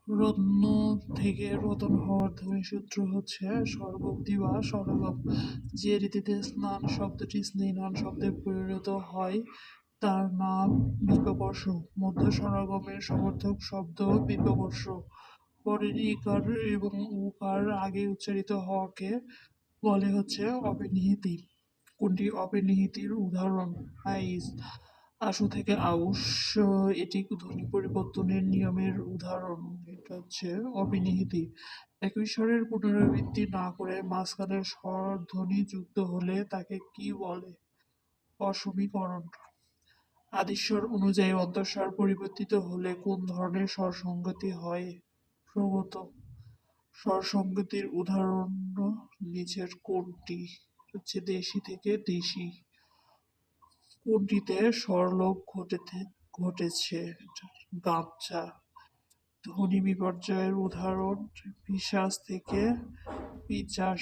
রত্ন থেকে রতন হওয়ার ধ্বনিসূত্র হচ্ছে স্বর্গব্দি বা স্বরগম। যে রীতিতে স্নান শব্দটি স্নেনান শব্দে পরিণত হয় তার নাম বিপ্রকর্ষ। মধ্য স্বরগমের সমর্থক শব্দ বিপ্রকর্ষ। পরের ইকার এবং উকার আগে উচ্চারিত হওয়াকে বলে হচ্ছে অপরিনিহিতি। কোনটি অপরিনিহিতির উদাহরণ? আইস, আশু থেকে আউশ, এটি ধ্বনি পরিবর্তনের নিয়মের উদাহরণ। এটা হচ্ছে অপরিনিহিতি। একই স্বরের পুনরাবৃত্তি না করে মাঝখানে স্বর ধ্বনি যুক্ত হলে তাকে কি বলে? অসমীকরণ। আদিস্বর অনুযায়ী অন্তঃস্বর পরিবর্তিত হলে কোন ধরনের স্বর সংগতি হয়? প্রগত। স্বর সংগতির উদাহরণ নিচের কোনটি? হচ্ছে দেশি থেকে দেশি। কোনটিতে স্বরলোপ ঘটেছে? গামছা। ধ্বনি বিপর্যয়ের উদাহরণ পিশাচ থেকে পিচাস।